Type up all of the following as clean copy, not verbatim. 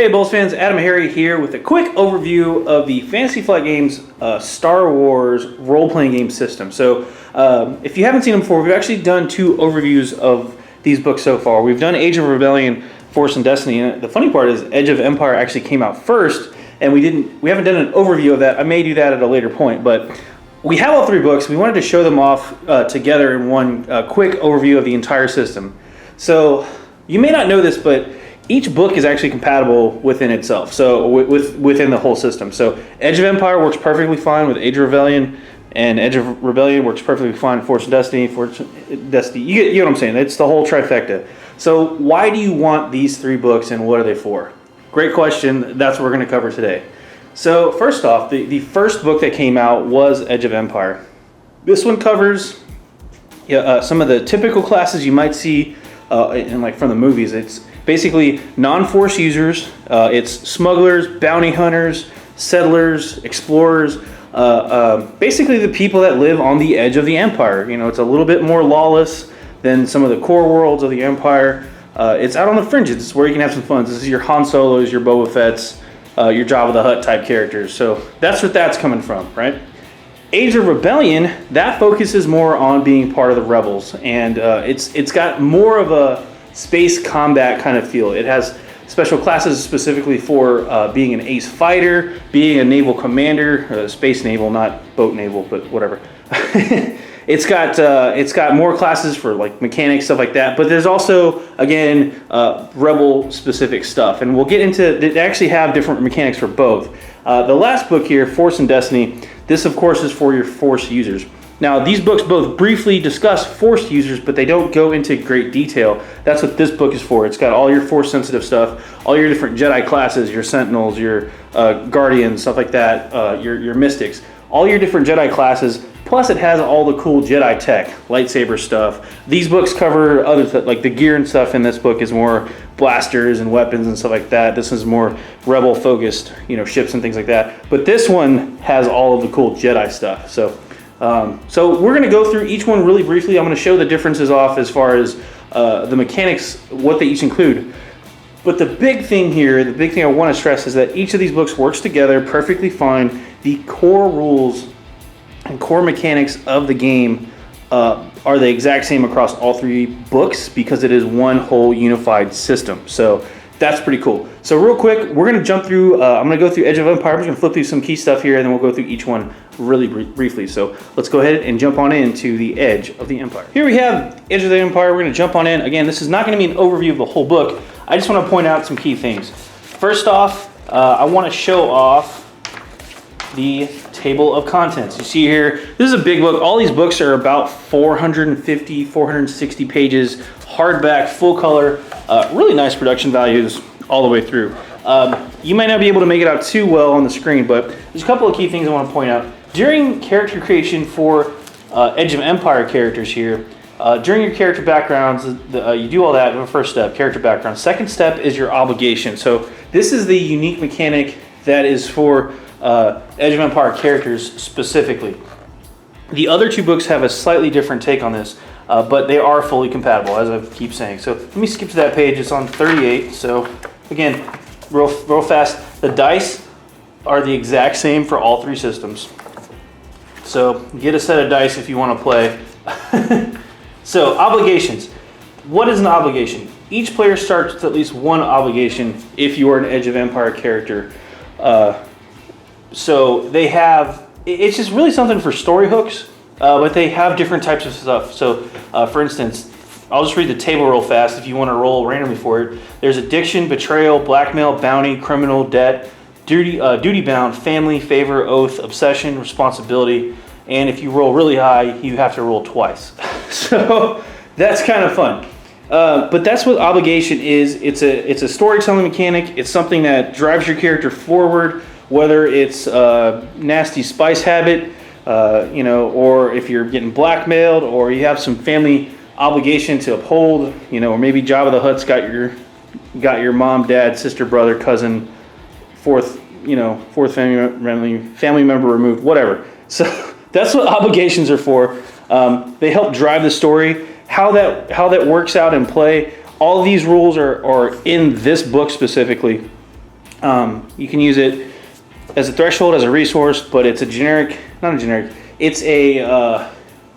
Hey BoLS fans, AdamHarry here with a quick overview of the Fantasy Flight Games Star Wars role-playing game system. So if you haven't seen them before, we've actually done two overviews of these books so far. We've done Age of Rebellion, Force and Destiny, and the funny part is Edge of Empire actually came out first, and we haven't done an overview of that. I may do that at a later point, but we have all three books. We wanted to show them off together in one quick overview of the entire system. So you may not know this, but each book is actually compatible within itself, so within the whole system. So Edge of Empire works perfectly fine with Age of Rebellion, and Edge of Rebellion works perfectly fine with Force and Destiny. You get what I'm saying? It's the whole trifecta. So why do you want these three books, and what are they for? Great question. That's what we're going to cover today. So first off, the first book that came out was Edge of Empire. This one covers some of the typical classes you might see from the movies. It's basically non-force users. It's smugglers, bounty hunters, settlers, explorers, basically the people that live on the edge of the Empire. You know, it's a little bit more lawless than some of the core worlds of the Empire. It's out on the fringes. It's where you can have some fun. This is your Han Solos, your Boba Fett's, your Jabba the Hutt type characters. So that's what that's coming from, right? Age of Rebellion, that focuses more on being part of the rebels, and it's got more of a space combat kind of feel. It has special classes specifically for being an ace fighter, being a naval commander, space naval, not boat naval, but whatever. It's got more classes for like mechanics, stuff like that. But there's also, again, rebel specific stuff, and we'll get into. They actually have different mechanics for both. The last book here, Force and Destiny. This, of course, is for your Force users. Now, these books both briefly discuss Force users, but they don't go into great detail. That's what this book is for. It's got all your Force-sensitive stuff, all your different Jedi classes, your Sentinels, your Guardians, stuff like that, your Mystics, all your different Jedi classes, plus it has all the cool Jedi tech, lightsaber stuff. These books cover other like the gear and stuff in this book is more blasters and weapons and stuff like that. This is more rebel-focused, ships and things like that. But this one has all of the cool Jedi stuff. So we're going to go through each one really briefly. I'm going to show the differences off as far as the mechanics, what they each include. But the big thing here, the big thing I want to stress is that each of these books works together perfectly fine. The core rules and core mechanics of the game are the exact same across all three books because it is one whole unified system. So that's pretty cool. So real quick, we're going to jump through, I'm going to go through Edge of Empire. I'm just going to flip through some key stuff here, and then we'll go through each one really briefly. So let's go ahead and jump on into the Edge of the Empire. Here we have Edge of the Empire. We're going to jump on in. Again, this is not going to be an overview of the whole book. I just want to point out some key things. First off, I want to show off the table of contents. You see here, this is a big book. All these books are about 450, 460 pages, hardback, full color, really nice production values all the way through. You might not be able to make it out too well on the screen, but there's a couple of key things I want to point out. During character creation for Edge of Empire characters here, during your character backgrounds, you do all that in the first step, character background. Second step is your obligation. So this is the unique mechanic that is for Edge of Empire characters specifically. The other two books have a slightly different take on this, but they are fully compatible, as I keep saying. So let me skip to that page. It's on 38. So again, real fast, the dice are the exact same for all three systems. So get a set of dice if you want to play. So obligations. What is an obligation? Each player starts with at least one obligation if you are an Edge of Empire character. So they have, it's just really something for story hooks, but they have different types of stuff. So for instance, I'll just read the table real fast if you want to roll randomly for it. There's addiction, betrayal, blackmail, bounty, criminal, debt, duty bound, family, favor, oath, obsession, responsibility, and if you roll really high, you have to roll twice. So that's kind of fun. But that's what obligation is. It's a storytelling mechanic. It's something that drives your character forward, whether it's a nasty spice habit, or if you're getting blackmailed, or you have some family obligation to uphold, or maybe Jabba the Hutt's got your mom, dad, sister, brother, cousin, fourth family member removed, whatever. So that's what obligations are for. They help drive the story. How that works out in play. All of these rules are in this book specifically. You can use it as a threshold, as a resource, but it's a generic, not a generic, it's a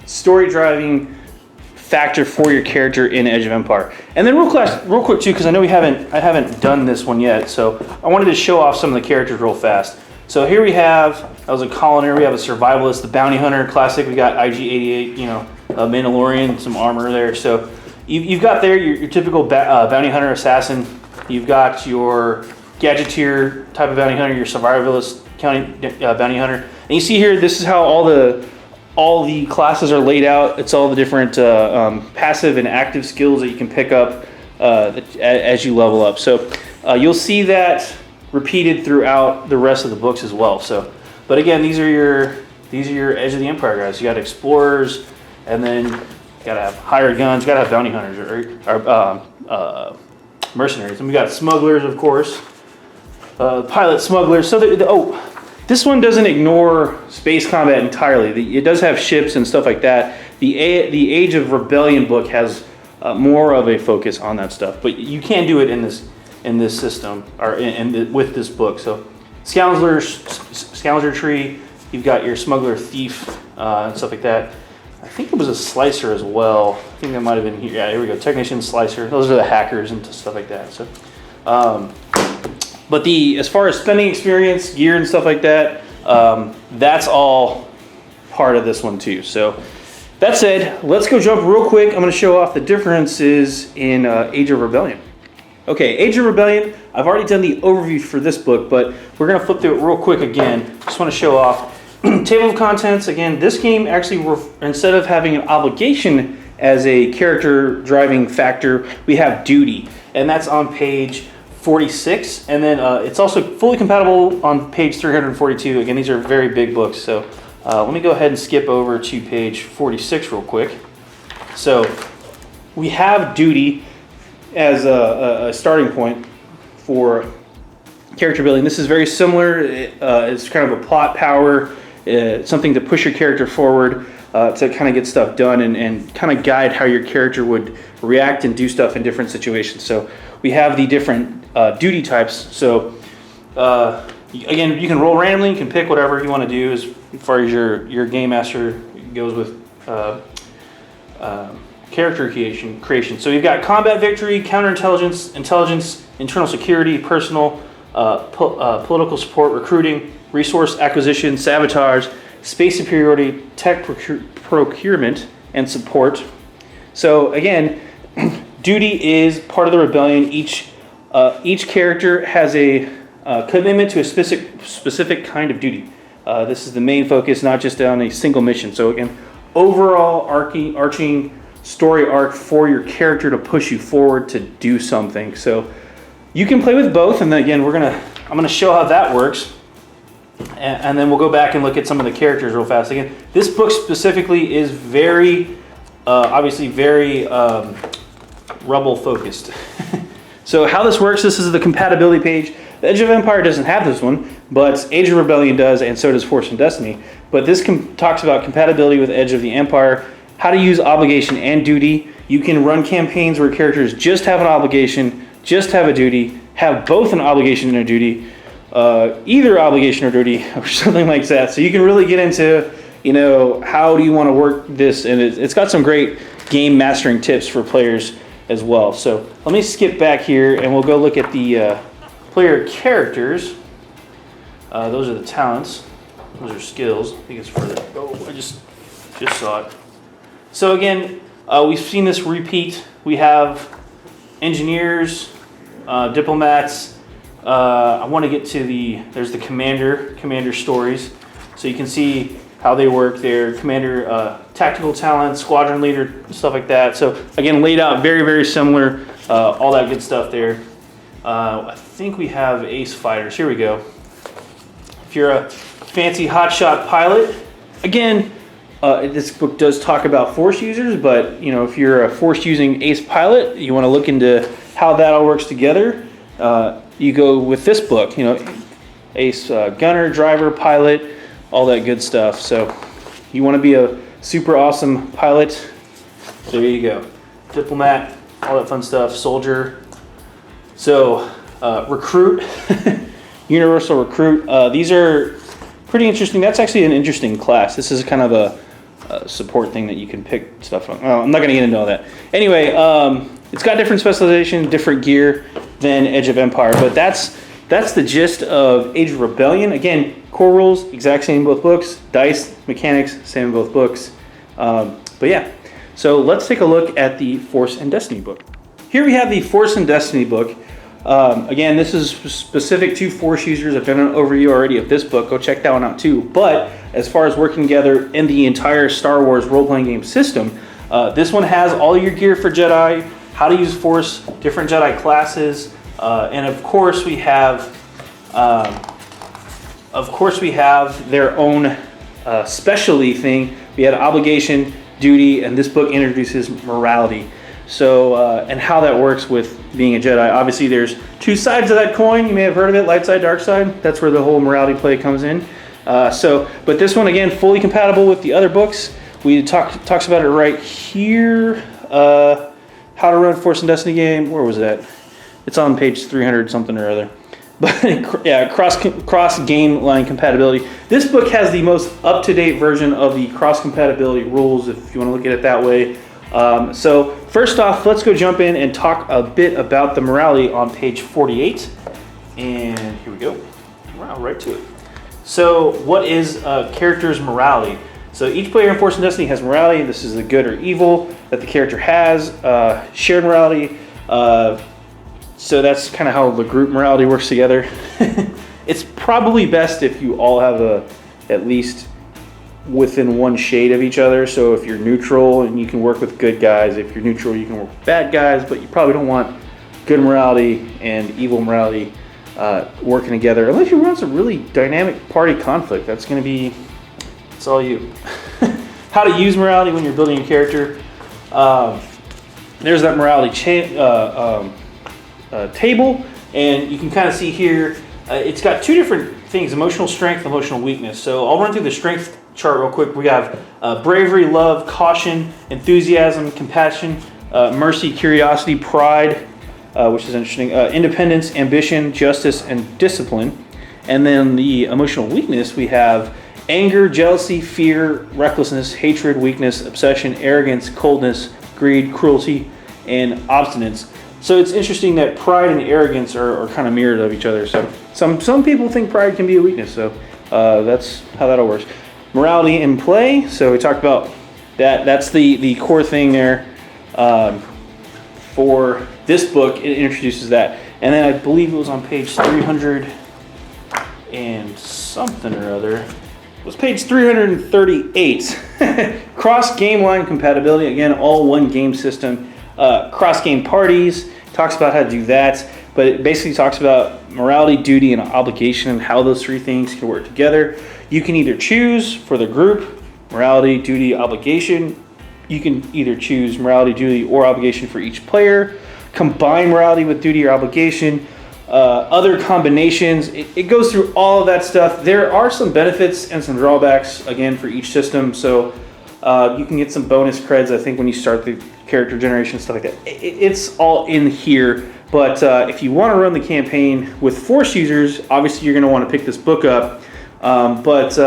story driving factor for your character in Age of Empire. And then real quick too, because I know I haven't done this one yet, so I wanted to show off some of the characters real fast. So here we have, that was a colonist, we have a survivalist, the bounty hunter, classic, we got IG-88, you know, a Mandalorian, some armor there. So you've got there your typical bounty hunter assassin, you've got your gadgeteer type of bounty hunter, your survivalist bounty hunter. And you see here, this is how all the classes are laid out. It's all the different passive and active skills that you can pick up as you level up. So you'll see that repeated throughout the rest of the books as well. So, but again, these are your Edge of the Empire guys. You got explorers, and then you gotta have hired guns. You gotta have bounty hunters or mercenaries, and we got smugglers, of course. Pilot smugglers. So this one doesn't ignore space combat entirely. It does have ships and stuff like that. The Age of Rebellion book has more of a focus on that stuff, but you can't do it in this system or with this book. So scoundrel tree. You've got your smuggler, thief, and stuff like that. I think it was a slicer as well. I think that might have been here. Yeah, here we go. Technician, slicer. Those are the hackers and stuff like that. So. But as far as spending experience, gear and stuff like that, that's all part of this one too. So that said, let's go jump real quick. I'm going to show off the differences in Age of Rebellion. Okay, Age of Rebellion, I've already done the overview for this book, but we're going to flip through it real quick again. Just want to show off. Table of contents, again, this game actually, instead of having an obligation as a character driving factor, we have duty. And that's on page 46, and then it's also fully compatible on page 342. Again, these are very big books, so let me go ahead and skip over to page 46 real quick. So we have duty as a starting point for character building. This is very similar. It's kind of a plot power, something to push your character forward, to kind of get stuff done and kind of guide how your character would react and do stuff in different situations. So we have the different duty types. So again, you can roll randomly. You can pick whatever you want to do as far as your game master goes with character creation. So you've got combat victory, counterintelligence, intelligence, internal security, personal, political support, recruiting, resource acquisition, sabotage, space superiority, tech procurement, and support. So again, duty is part of the rebellion. Each character has a commitment to a specific kind of duty. This is the main focus, not just on a single mission. So again, overall arching story arc for your character to push you forward to do something. So you can play with both, and then again, I'm gonna show how that works, and then we'll go back and look at some of the characters real fast. Again, this book specifically is very, obviously very rebel focused. So how this works, this is the compatibility page. The Edge of Empire doesn't have this one, but Age of Rebellion does, and so does Force and Destiny. But this talks about compatibility with Edge of the Empire, how to use obligation and duty. You can run campaigns where characters just have an obligation, just have a duty, have both an obligation and a duty, either obligation or duty, or something like that. So you can really get into, how do you want to work this, and it's got some great game mastering tips for players as well. So let me skip back here, and we'll go look at the player characters. Those are the talents. Those are skills. I think it's further. Oh, I just saw it. So again, we've seen this repeat. We have engineers, diplomats. I want to get to there's the commander stories. So you can see how they work there. Commander, tactical talent, squadron leader, stuff like that. So again, laid out very, very similar. All that good stuff there. I think we have ace fighters. Here we go. If you're a fancy hotshot pilot, again, this book does talk about force users, but if you're a force using ace pilot, you want to look into how that all works together. You go with this book, ace gunner, driver, pilot, all that good stuff. So you want to be a super awesome pilot, there you go. Diplomat, all that fun stuff. Soldier. So recruit. Universal Recruit. These are pretty interesting. That's actually an interesting class. This is kind of a support thing that you can pick stuff from. Well, I'm not going to get into all that. Anyway, it's got different specialization, different gear than Age of Empire, but that's the gist of Age of Rebellion. Again, core rules, exact same in both books. Dice, mechanics, same in both books. But yeah, so let's take a look at the Force and Destiny book. Here we have the Force and Destiny book. Again, this is specific to Force users. I've done an overview already of this book. Go check that one out too. But as far as working together in the entire Star Wars role-playing game system, this one has all your gear for Jedi, how to use Force, different Jedi classes, and of course we have their own specialty thing. We had obligation, duty, and this book introduces morality. So, and how that works with being a Jedi. Obviously, there's two sides of that coin. You may have heard of it, light side, dark side. That's where the whole morality play comes in. But this one, again, fully compatible with the other books. We talks about it right here. How to run Force and Destiny game. Where was that? It's on page 300 something or other. But yeah, cross game line compatibility. This book has the most up-to-date version of the cross compatibility rules, if you want to look at it that way. So first off, let's go jump in and talk a bit about the morality on page 48. And here we go. Wow, right to it. So what is a character's morality? So each player in Force and Destiny has morality. This is the good or evil that the character has. Shared morality. So that's kind of how the group morality works together. It's probably best if you all have at least within one shade of each other. So if you're neutral and you can work with good guys, if you're neutral you can work with bad guys, but you probably don't want good morality and evil morality working together unless you run some really dynamic party conflict. That's going to be, it's all you. How to use morality when you're building a character. There's that morality table, and you can kind of see here it's got two different things: emotional strength, emotional weakness. So I'll run through the strength chart real quick. We have bravery, love, caution, enthusiasm, compassion, mercy, curiosity, pride, which is interesting, independence, ambition, justice, and discipline. And then the emotional weakness, we have anger, jealousy, fear, recklessness, hatred, weakness, obsession, arrogance, coldness, greed, cruelty, and obstinance. So it's interesting that pride and arrogance are kind of mirrored of each other. So some people think pride can be a weakness. So that's how that all works. Morality in play. So we talked about that. That's the core thing there. For this book, it introduces that. And then I believe it was on page 300 and something or other. It was page 338. Cross game line compatibility. Again, all one game system. Cross game parties. Talks about how to do that. But it basically talks about morality, duty, and obligation and how those three things can work together. You can either choose for the group, morality, duty, obligation. You can either choose morality, duty, or obligation for each player. Combine morality with duty or obligation. Other combinations. It goes through all of that stuff. There are some benefits and some drawbacks, again, for each system. So you can get some bonus creds, I think, when you start the character generation, stuff like that. It's all in here. But if you want to run the campaign with Force users, obviously you're going to want to pick this book up. But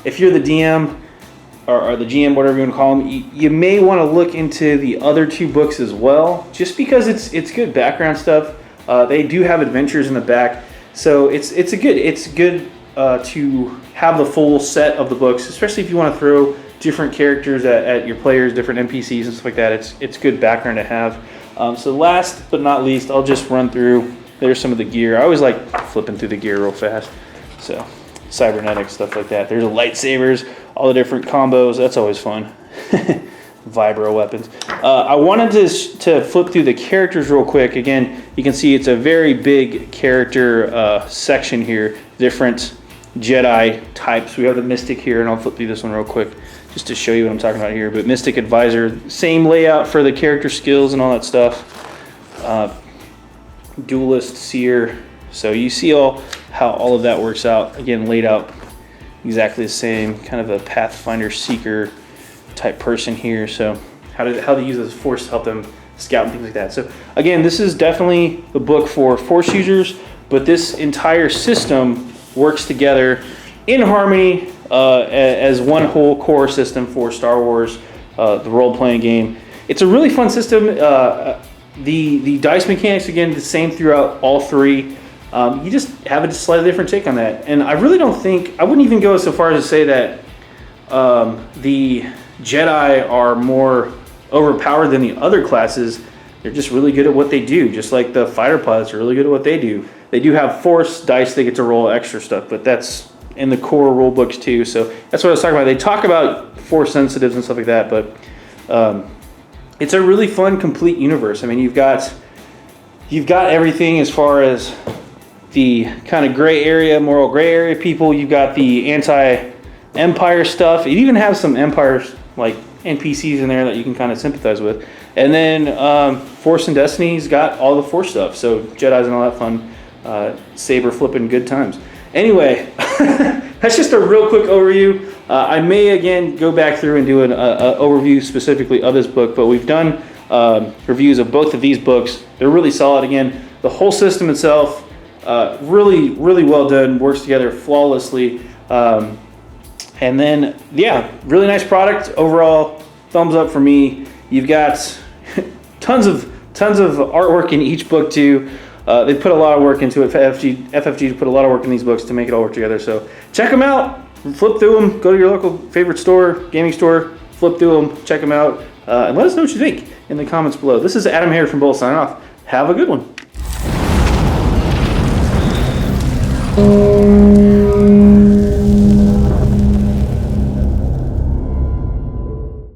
if you're the DM or the GM, whatever you want to call them, you may want to look into the other two books as well, just because it's good background stuff. They do have adventures in the back, so it's good to have the full set of the books, especially if you want to throw different characters at your players, different NPCs and stuff like that. It's good background to have. So last but not least, I'll just run through. There's some of the gear. I always like flipping through the gear real fast. So cybernetics, stuff like that. There's the lightsabers, all the different combos. That's always fun. Vibro weapons. I wanted to flip through the characters real quick. Again, you can see it's a very big character section here. Different Jedi types. We have the Mystic here, and I'll flip through this one real quick just to show you what I'm talking about here. But Mystic Advisor, same layout for the character skills and all that stuff. Duelist, Seer. So you see how all of that works out. Again, laid out exactly the same. Kind of a Pathfinder Seeker type person here. So how to use this Force to help them scout and things like that. So again, this is definitely the book for Force users, but this entire system works together in harmony as one whole core system for Star Wars, the role-playing game. It's a really fun system. The dice mechanics, again, the same throughout all three. You just have a slightly different take on that. And I really don't think, I wouldn't even go so far as to say that the Jedi are more overpowered than the other classes. They're just really good at what they do, just like the fighter pilots are really good at what they do. They do have force dice they get to roll extra stuff, but that's in the core rule books too. So that's what I was talking about. They talk about force sensitives and stuff like that, but it's a really fun, complete universe. I mean, you've got everything as far as the kind of gray area, moral gray area people. You've got the anti-Empire stuff. You even have some Empire like NPCs in there that you can kind of sympathize with. And then Force and Destiny's got all the Force stuff. So Jedi's and all that fun saber flipping good times. Anyway, that's just a real quick overview. I may again go back through and do an overview specifically of this book, but we've done reviews of both of these books. They're really solid. Again, the whole system itself, really, really well done, works together flawlessly. And then, yeah, really nice product. Overall, thumbs up for me. You've got tons of artwork in each book too. They put a lot of work into it. FFG put a lot of work in these books to make it all work together. So check them out. Flip through them. Go to your local favorite store, gaming store. Flip through them. Check them out. And let us know what you think in the comments below. This is AdamHarry from BoLS signing off. Have a good one.